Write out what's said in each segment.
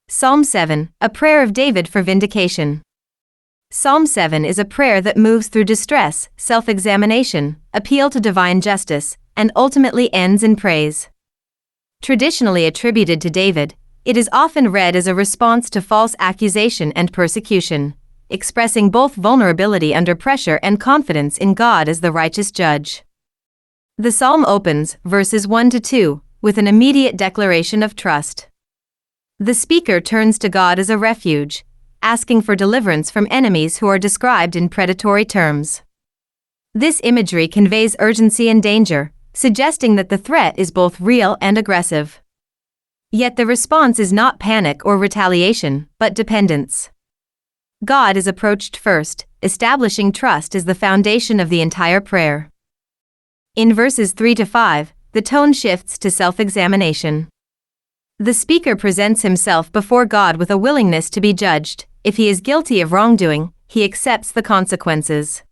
Psalm 7, a prayer of David for vindication. Psalm 7 is a prayer that moves through distress, self-examination, appeal to divine justice, and ultimately ends in praise. Traditionally attributed to David, it is often read as a response to false accusation and persecution, expressing both vulnerability under pressure and confidence in God as the righteous judge. The psalm opens, verses 1-2, with an immediate declaration of trust. The speaker turns to God as a refuge, asking for deliverance from enemies who are described in predatory terms. This imagery conveys urgency and danger, suggesting that the threat is both real and aggressive. Yet the response is not panic or retaliation, but dependence. God is approached first, establishing trust as the foundation of the entire prayer. In verses 3-5, the tone shifts to self-examination. The speaker presents himself before God with a willingness to be judged. If he is guilty of wrongdoing, he accepts the consequences.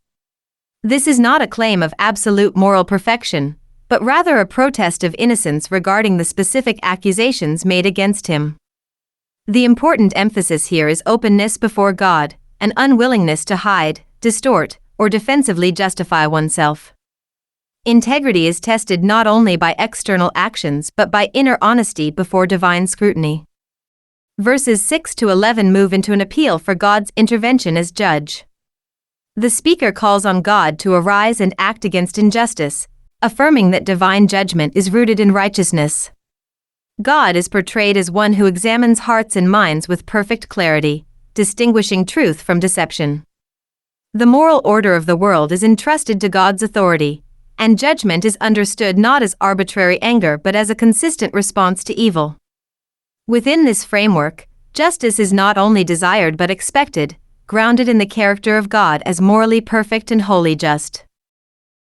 This is not a claim of absolute moral perfection, but rather a protest of innocence regarding the specific accusations made against him. The important emphasis here is openness before God, an unwillingness to hide, distort, or defensively justify oneself. Integrity is tested not only by external actions but by inner honesty before divine scrutiny. Verses 6-11 move into an appeal for God's intervention as judge. The speaker calls on God to arise and act against injustice, affirming that divine judgment is rooted in righteousness. God is portrayed as one who examines hearts and minds with perfect clarity, distinguishing truth from deception. The moral order of the world is entrusted to God's authority, and judgment is understood not as arbitrary anger but as a consistent response to evil. Within this framework, justice is not only desired but expected, grounded in the character of God as morally perfect and wholly just.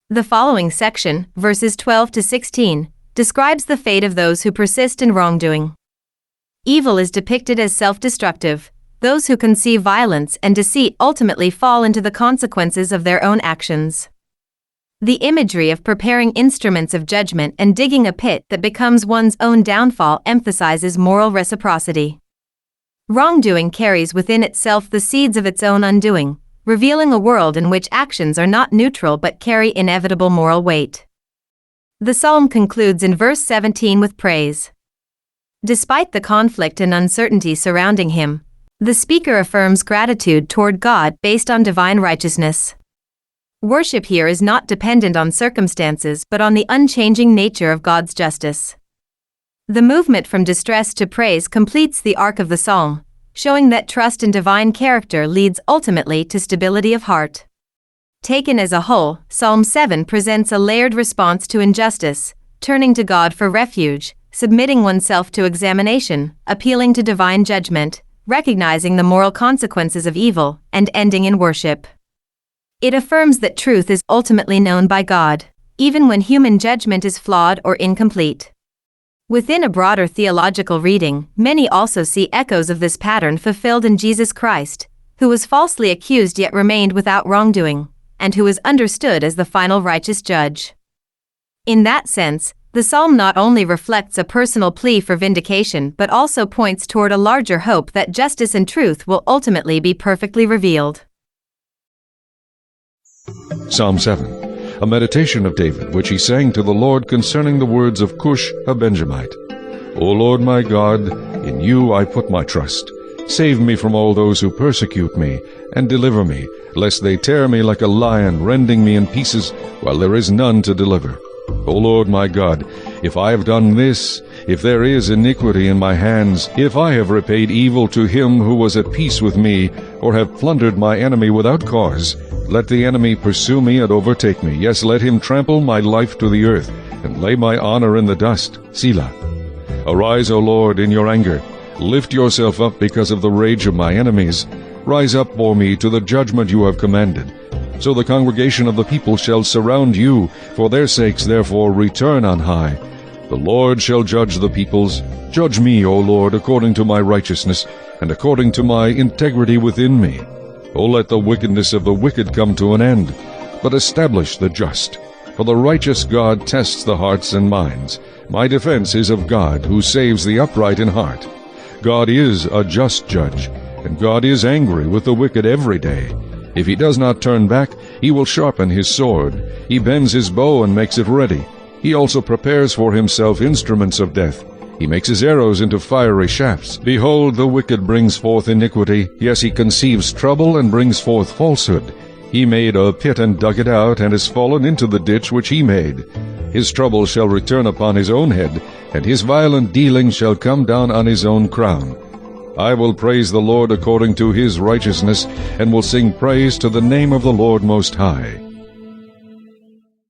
The following section, verses 12-16, describes the fate of those who persist in wrongdoing. Evil is depicted as self-destructive. Those who conceive violence and deceit ultimately fall into the consequences of their own actions. The imagery of preparing instruments of judgment and digging a pit that becomes one's own downfall emphasizes moral reciprocity. Wrongdoing carries within itself the seeds of its own undoing, revealing a world in which actions are not neutral but carry inevitable moral weight. The psalm concludes in verse 17 with praise. Despite the conflict and uncertainty surrounding him, the speaker affirms gratitude toward God based on divine righteousness. Worship here is not dependent on circumstances but on the unchanging nature of God's justice. The movement from distress to praise completes the arc of the psalm, showing that trust in divine character leads ultimately to stability of heart. Taken as a whole, Psalm 7 presents a layered response to injustice, turning to God for refuge, submitting oneself to examination, appealing to divine judgment, recognizing the moral consequences of evil, and ending in worship. It affirms that truth is ultimately known by God, even when human judgment is flawed or incomplete. Within a broader theological reading, many also see echoes of this pattern fulfilled in Jesus Christ, who was falsely accused yet remained without wrongdoing, and who is understood as the final righteous judge. In that sense, the psalm not only reflects a personal plea for vindication but also points toward a larger hope that justice and truth will ultimately be perfectly revealed. Psalm 7, a meditation of David, which he sang to the Lord concerning the words of Cush, a Benjamite. O Lord my God, in you I put my trust. Save me from all those who persecute me, and deliver me, lest they tear me like a lion, rending me in pieces, while there is none to deliver. O Lord my God, if I have done this, if there is iniquity in my hands, if I have repaid evil to him who was at peace with me, or have plundered my enemy without cause, let the enemy pursue me and overtake me. Yes, let him trample my life to the earth, and lay my honor in the dust. Selah. Arise, O Lord, in your anger. Lift yourself up because of the rage of my enemies. Rise up for me to the judgment you have commanded. So the congregation of the people shall surround you. For their sakes, therefore, return on high. The Lord shall judge the peoples. Judge me, O Lord, according to my righteousness, and according to my integrity within me. O let the wickedness of the wicked come to an end, but establish the just. For the righteous God tests the hearts and minds. My defense is of God, who saves the upright in heart. God is a just judge, and God is angry with the wicked every day. If he does not turn back, he will sharpen his sword. He bends his bow and makes it ready. He also prepares for himself instruments of death. He makes his arrows into fiery shafts. Behold, the wicked brings forth iniquity. Yes, he conceives trouble and brings forth falsehood. He made a pit and dug it out, and is fallen into the ditch which he made. His trouble shall return upon his own head, and his violent dealing shall come down on his own crown. I will praise the Lord according to his righteousness, and will sing praise to the name of the Lord Most High.